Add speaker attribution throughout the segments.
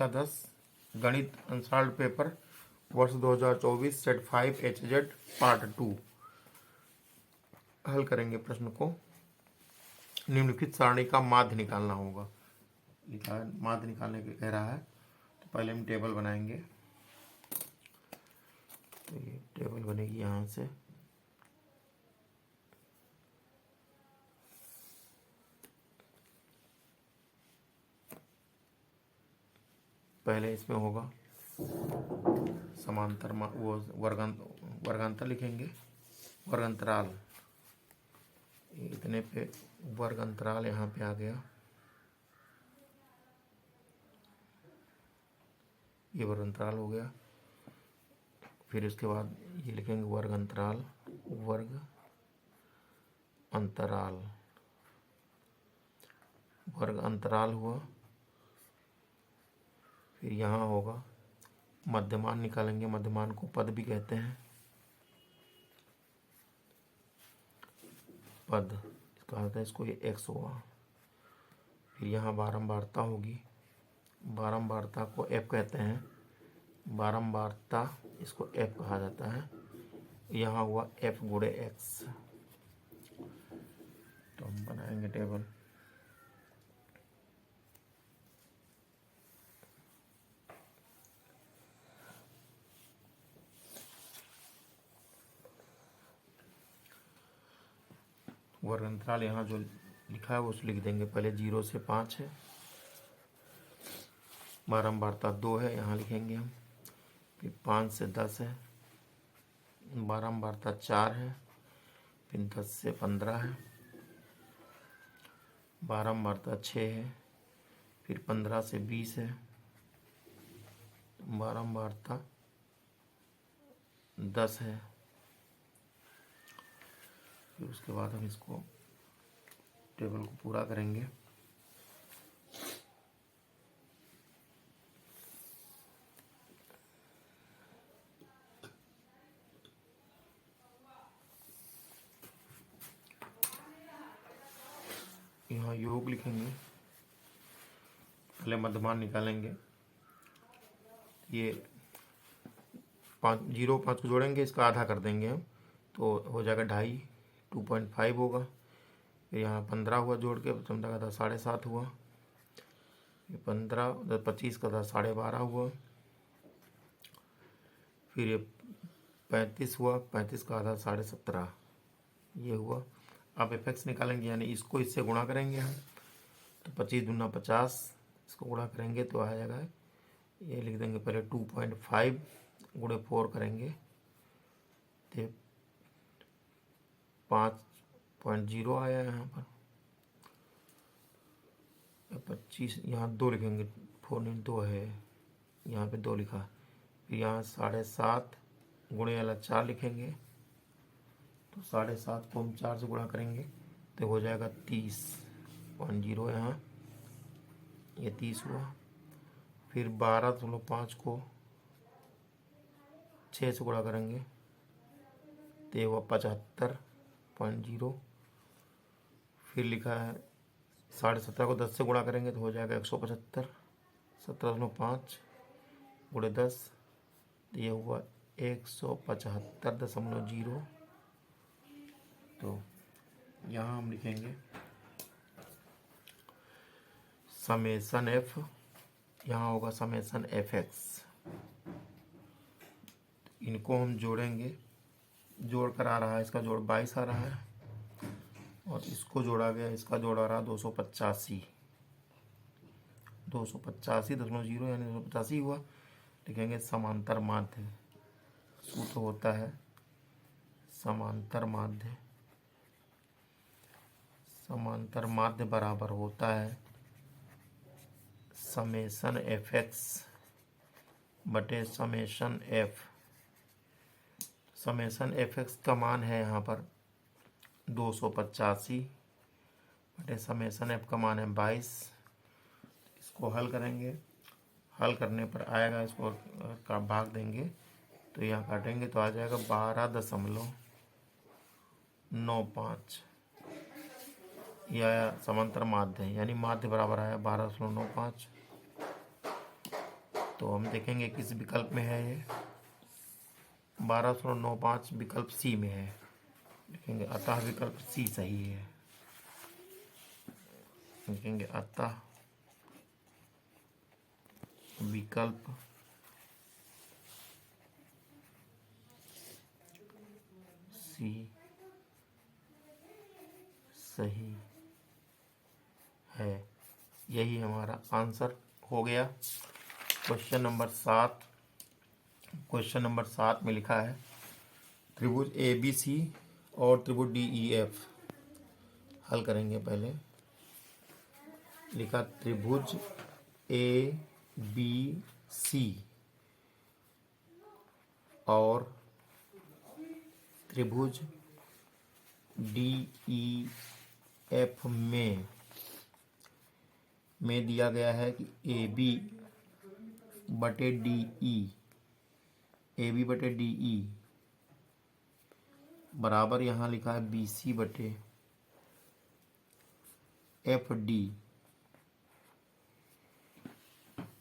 Speaker 1: कक्षा 10 गणित unsolved paper वर्ष 2024 सेट 5 HZ पार्ट 2 हल करेंगे। प्रश्न को निम्नलिखित सारणी का माध्य निकालना होगा। लिखा है माध्य निकालने के कह रहा है, तो पहले हम टेबल बनाएंगे। तो ये टेबल बनेगी यहाँ से, पहले इसमें होगा समांतर वो वर्गांतर लिखेंगे, वर्गांतराल इतने पे वर्गांतराल यहाँ पे आ गया, ये वर्गांतराल हो गया। फिर इसके बाद ये लिखेंगे वर्ग अंतराल, वर्ग अंतराल, वर्ग अंतराल हुआ। फिर यहाँ होगा मध्यमान निकालेंगे, मध्यमान को पद भी कहते हैं, पद इसका अर्थ है इसको ये x हुआ। फिर यहाँ बारंबारता होगी, बारंबारता को f कहते हैं, बारंबारता इसको f कहा जाता है। यहाँ हुआ f गुणे x। तो हम बनाएंगे टेबल। वर्ग अंतराल यहाँ जो लिखा है वो लिख देंगे। पहले 0 से 5 है, बारंबारता 2 है, यहाँ लिखेंगे हम। फिर 5 से 10 है, बारंबारता 4 है। फिर 10 से 15 है, बारंबारता 6 है। फिर 15 से 20 है, बारंबारता 10 है। फिर उसके बाद हम इसको टेबल को पूरा करेंगे। यहाँ योग लिखेंगे, पहले मध्यमान निकालेंगे। ये 0 5 को जोड़ेंगे, इसका आधा कर देंगे हम, तो हो जाएगा 2.5, 2.5 होगा। फिर यहाँ 15 हुआ जोड़ के, 15 का 7.5 हुआ। ये 15 25 का 12.5 हुआ। फिर ये 35 हुआ, 35 का आधा 17.5 ये हुआ। अब एफ निकालेंगे, यानी इसको इससे गुणा करेंगे हम, तो 25 दूना 50, इसको गुणा करेंगे तो आ जाएगा, ये लिख देंगे पहले 2.5 गुणे 4 करेंगे तो 5.0 आया यहाँ पर। 25 यहाँ 2 लिखेंगे, 4 नहीं 2 है, यहाँ पे 2 लिखा। फिर यहाँ 7.5 गुणे वाला 4 लिखेंगे, तो 7.5 को हम 4 से गुणा करेंगे तो हो जाएगा 30.0 यहाँ, ये 30 हुआ। फिर 12.5 को 6 से गुणा करेंगे तो ये हुआ 75.0। फिर लिखा है 17.5 को 10 से गुणा करेंगे तो हो जाएगा 175, 17.5 गुणे 10 तो ये हुआ 175.0। तो यहाँ हम लिखेंगे समेसन एफ, यहाँ होगा समेसन एफ एक्स। इनको हम जोड़ेंगे, जोड़ कर आ रहा है, इसका जोड़ 22 आ रहा है, और इसको जोड़ा गया, इसका जोड़ आ रहा 285, 285.0 यानी 285 हुआ। लिखेंगे समांतर माध्य, सूत्र होता है समांतर माध्य, समांतर माध्य बराबर होता है समेसन एफ एक्स बटे summation F. Summation F x का मान है यहाँ पर 285 बटे समेसन एफ का मान है 22। इसको हल करेंगे, हल करने पर आएगा, इसको का भाग देंगे तो यहाँ काटेंगे तो आ जाएगा 12.95। यह समांतर माध्य है, यानी माध्य बराबर आया 12.95। तो हम देखेंगे किस विकल्प में है ये। 1295 विकल्प सी में है। लिखेंगे अतः विकल्प सी सही है। लिखेंगे अतः विकल्प सी सही है। यही हमारा आंसर हो गया। Question number 7। क्वेश्चन नंबर 7 में लिखा है त्रिभुज ए बी सी और त्रिभुज डी ई एफ। हल करेंगे। पहले लिखा त्रिभुज ए बी सी और त्रिभुज डी ई एफ में दिया गया है कि ए बी बटे डी ई बराबर यहाँ लिखा है बी सी बटे एफ डी।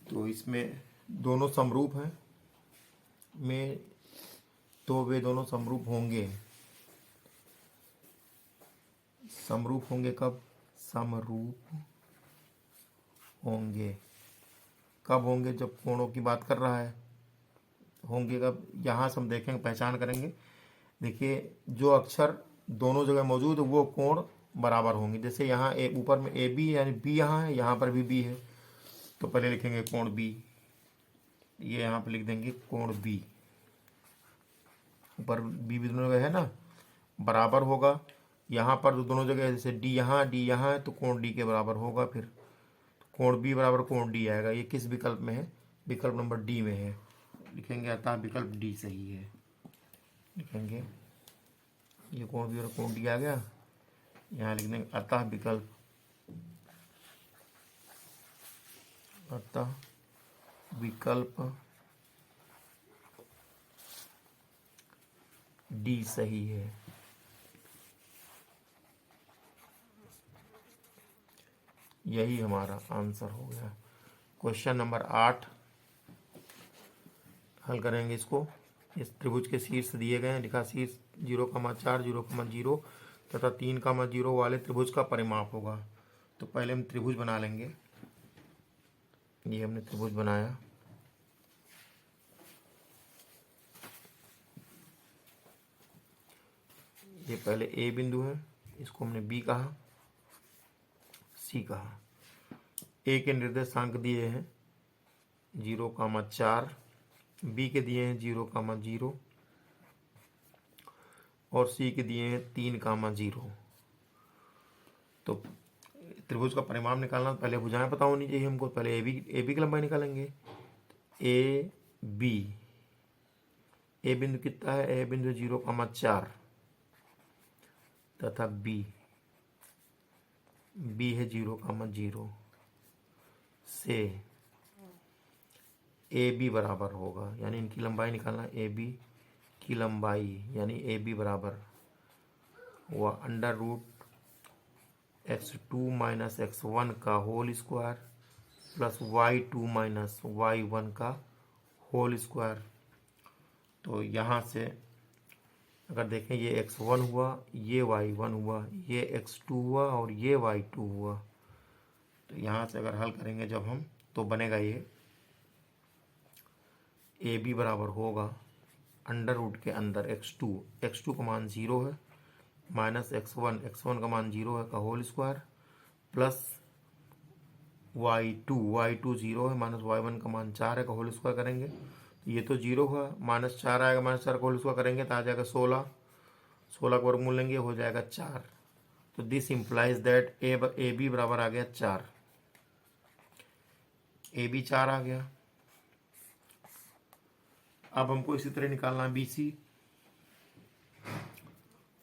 Speaker 1: तो इसमें दोनों समरूप हैं तो वे दोनों समरूप होंगे। समरूप होंगे कब? समरूप होंगे कब होंगे? जब कोणों की बात कर रहा है। होंगे कब? यहाँ से हम देखेंगे, पहचान करेंगे। देखिए जो अक्षर दोनों जगह मौजूद है वो कोण बराबर होंगे। जैसे यहाँ ऊपर में ए बी यानी बी यहाँ है, यहाँ पर भी बी है, तो पहले लिखेंगे कोण बी। ये यहाँ पर लिख देंगे कोण बी। ऊपर बी भी दोनों जगह है ना, बराबर होगा। यहाँ पर जो दोनों जगह जैसे डी यहाँ है तो कोण डी के बराबर होगा। फिर कोण बी बराबर कोण डी आएगा। ये किस विकल्प में है? विकल्प नंबर डी में है। लिखेंगे अतः विकल्प डी सही है। लिखेंगे ये कोण बी और कोण डी आ गया। यहाँ लिख देंगे अतः विकल्प डी सही है। यही हमारा आंसर हो गया। क्वेश्चन नंबर 8 हल करेंगे इसको। इस त्रिभुज के शीर्ष दिए गए हैं। लिखा शीर्ष 0,4 0,0 तथा 3,0 वाले त्रिभुज का परिमाप होगा। तो पहले हम त्रिभुज बना लेंगे। ये हमने त्रिभुज बनाया। ये पहले ए बिंदु है, इसको हमने बी कहा, सी कहा। ए के निर्देशांक दिए हैं 0,4, बी के दिए हैं 0,0 और सी के दिए हैं 3,0। तो त्रिभुज का परिमाप निकालना, पहले भुजाएं पता होनी चाहिए हमको। पहले ए बी की लंबाई निकालेंगे। ए बिंदु कितना है? ए बिंदु 0,4 तथा बी है 0,0 से ए बी बराबर होगा, यानी इनकी लंबाई निकालना। ए बी की लंबाई यानी ए बी बराबर हुआ √x2 - x1 का whole square plus y2 - y1 का होल स्क्वायर। तो यहाँ से अगर देखें, ये x1 हुआ, ये y1 हुआ, ये x2 हुआ और ये y2 हुआ। तो यहाँ से अगर हल करेंगे जब हम, तो बनेगा ये ए बी बराबर होगा √ के अंदर x2 का मान 0 है, माइनस x1 का मान 0 है का होल स्क्वायर प्लस y2 0 है, माइनस y1 का मान 4 है का होल स्क्वायर करेंगे। तो ये तो 0 हुआ, -4 आएगा, -4 का होल स्क्वायर करेंगे तो आ जाएगा 16 का वर्गमूल लेंगे, हो जाएगा 4। तो this implies that A B बराबर आ गया 4। ए बी 4 आ गया। अब हमको इसी तरह निकालना है बी सी।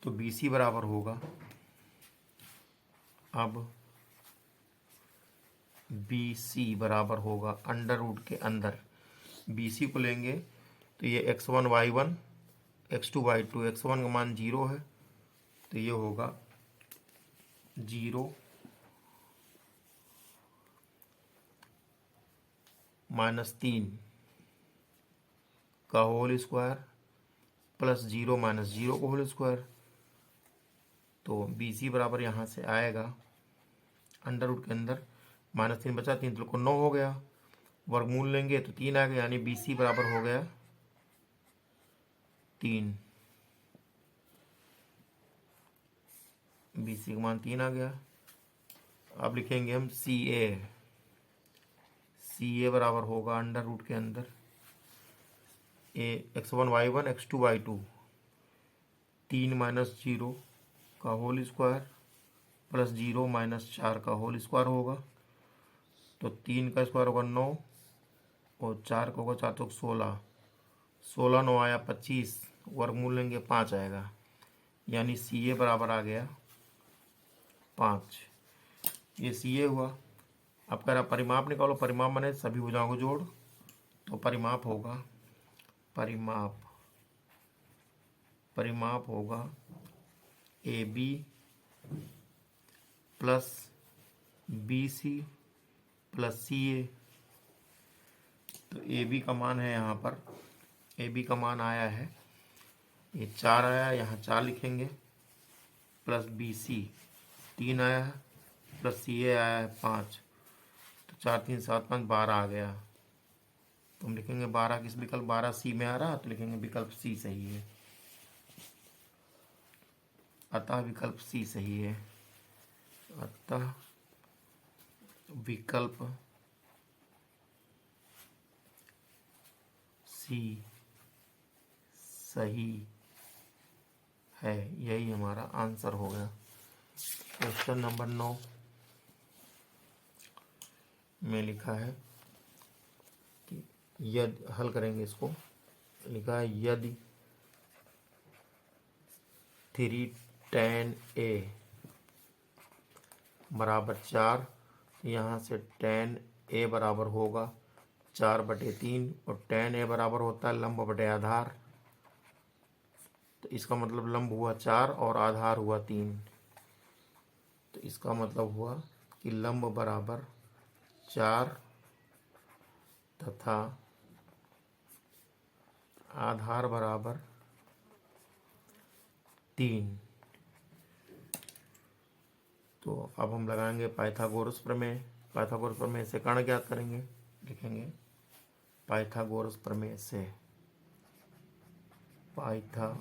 Speaker 1: तो बी सी बराबर होगा, अब बी सी बराबर होगा √ के अंदर। बी सी को लेंगे तो ये x1 y1 x2 y2, x1 का मान 0 है तो ये होगा 0 - 3 का होल स्क्वायर प्लस 0 माइनस 0 का होल स्क्वायर। तो BC बराबर यहाँ से आएगा अंडर रूट के अंदर -3 बचा, 3 को 9 हो गया, वर्गमूल लेंगे तो 3 आ गया, यानी BC बराबर हो गया 3। BC का मान 3 आ गया। अब लिखेंगे हम CA बराबर होगा अंडर रूट के अंदर x1 y1 x2 y2 3 minus 0 का होल स्क्वायर प्लस 0 माइनस 4 का होल स्क्वायर होगा। तो 3 का स्क्वायर होगा 9 और 4 का होगा 4 तो 16, 16 9 आया 25, वर्गमूल लेंगे 5 आएगा, यानी CA बराबर आ गया 5। ये CA हुआ। अब कह रहा परिमाप निकालो, परिमाप माने सभी भुजाओं को जोड़, तो परिमाप होगा AB plus BC plus CA। तो AB का मान है यहाँ पर, AB का मान आया है ये 4 आया, यहाँ 4 लिखेंगे, प्लस BC 3 आया है, प्लस CA आया है 5। तो 4 3 7 5 12 आ गया। तो हम लिखेंगे 12 किस विकल्प 12 C में आ रहा, तो लिखेंगे विकल्प C सही है। अतः विकल्प C सही है। अतः विकल्प C सही है, यही हमारा आंसर हो गया। क्वेश्चन नंबर 9 में लिखा है कि यदि हल करेंगे इसको, लिखा है यदि 3 tan A बराबर 4, यहाँ से tan A बराबर होगा 4/3 और tan A बराबर होता है लंब बटे आधार। तो इसका मतलब लंब हुआ 4 और आधार हुआ 3। तो इसका मतलब हुआ कि लंब बराबर 4 तथा आधार बराबर 3। तो अब हम लगाएंगे पाइथागोरस प्रमेय। पाइथागोरस प्रमेय से कर्ण ज्ञात करेंगे, लिखेंगे पाइथागोरस प्रमेय से, पाइथागोरस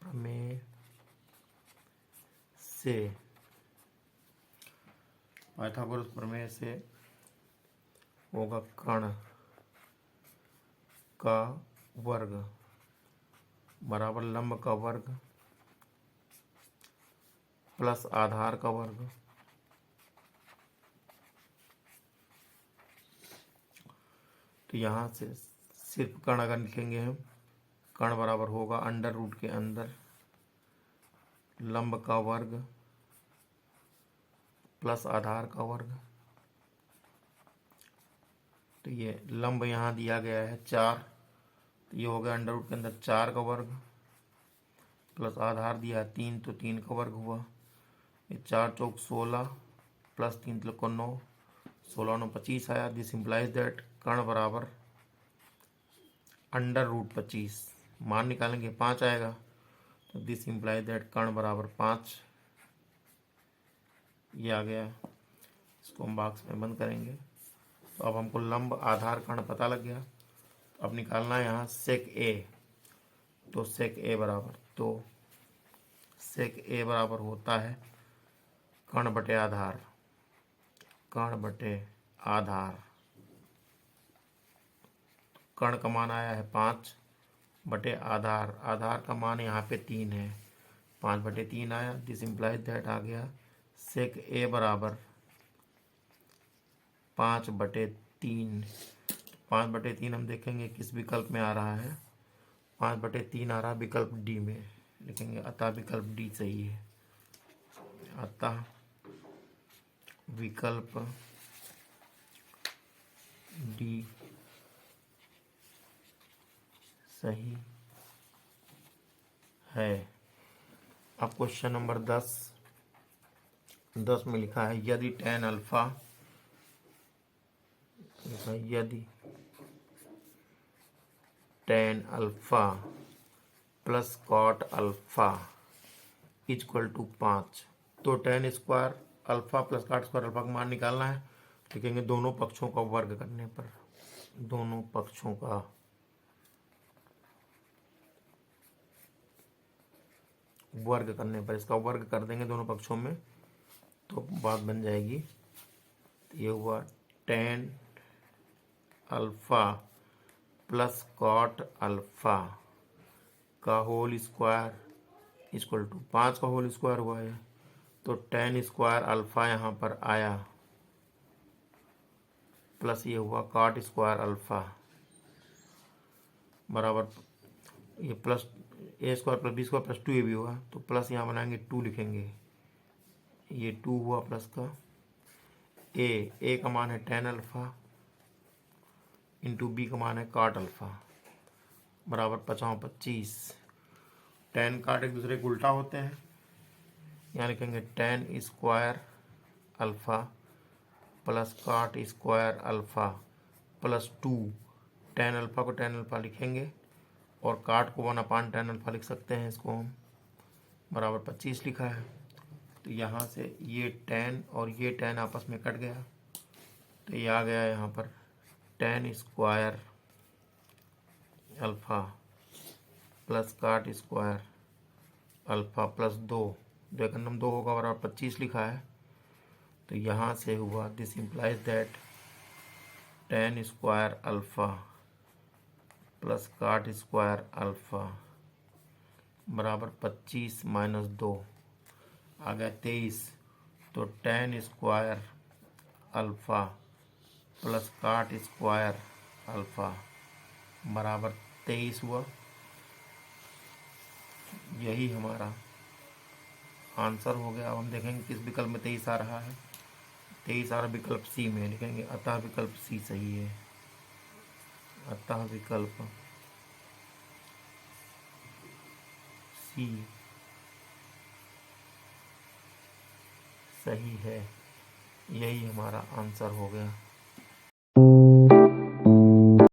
Speaker 1: प्रमेय से, पाइथागोरस प्रमेय से होगा कर्ण का वर्ग बराबर लंब का वर्ग प्लस आधार का वर्ग। तो यहाँ से सिर्फ कर्ण अगर लिखेंगे हम, कर्ण बराबर होगा अंडर रूट के अंदर लंब का वर्ग प्लस आधार का वर्ग। तो ये लंब यहाँ दिया गया है 4, तो ये हो गया अंडर रूट के अंदर 4 का वर्ग प्लस आधार दिया है 3, तो 3 का वर्ग हुआ। ये 4 चौक 16 प्लस 3 को 9, 16 9 25 आया। दिस इम्प्लाइज दैट कर्ण बराबर अंडर रूट 25, मान निकालेंगे 5 आएगा। तो दिस इम्प्लाइज दैट कर्ण बराबर 5, ये आ गया। इसको हम बॉक्स में बंद करेंगे। तो अब हमको लंब आधार कर्ण पता लग गया। तो अब निकालना है यहाँ सेक ए। तो सेक ए बराबर, तो सेक ए बराबर होता है कर्ण बटे आधार, कर्ण बटे आधार। कर्ण का मान आया है 5 बटे आधार, आधार का मान यहाँ पे 3 है, 5/3 आया। दिस इम्प्लाइज दैट आ गया सेक ए बराबर 5/3। 5/3 हम देखेंगे किस विकल्प में आ रहा है, 5/3 आ रहा है विकल्प डी में, लिखेंगे अतः विकल्प डी सही है। अतः विकल्प डी सही है। अब क्वेश्चन नंबर 10 10 में लिखा है यदि tan अल्फा, यदि tan alpha plus cot alpha equal to 5, तो tan square alpha plus cot square alpha का मान निकालना है। लिखेंगे दोनों पक्षों का वर्ग करने पर, दोनों पक्षों का वर्ग करने पर, इसका वर्ग कर देंगे दोनों पक्षों में तो बात बन जाएगी। तो ये हुआ tan alpha plus cot alpha का होल स्क्वायर इक्वल टू 5 का होल स्क्वायर हुआ है। तो tan स्क्वायर अल्फा यहाँ पर आया प्लस ये हुआ कॉट स्क्वायर अल्फा बराबर ये plus a square plus b square plus 2 ये भी हुआ, तो प्लस यहाँ बनाएंगे 2 लिखेंगे, ये 2 हुआ प्लस का ए का मान है tan अल्फा इंटू बी का मान है कॉट अल्फा बराबर 25। tan कॉट एक दूसरे के उल्टा होते हैं, यहाँ लिखेंगे tan square alpha plus cot square alpha plus 2। tan alpha को tan अल्फा लिखेंगे और काट को 1/tan अल्फा लिख सकते हैं, इसको हम बराबर 25 लिखा है। तो यहाँ से ये tan और ये tan आपस में कट गया, तो ये आ गया यहाँ पर tan square alpha plus cot square alpha plus 2, 2 होगा बराबर 25 लिखा है। तो यहाँ से हुआ this implies that tan square alpha plus cot square alpha बराबर 25 माइनस 2 आ गया 23। तो tan square alpha plus cot square alpha बराबर 23 हुआ। यही हमारा आंसर हो गया। अब हम देखेंगे किस विकल्प में 23 आ रहा है। 23 आ रहा विकल्प सी में, लिखेंगे अतः विकल्प सी सही है, अतः विकल्प सी सही है। यही हमारा आंसर हो गया।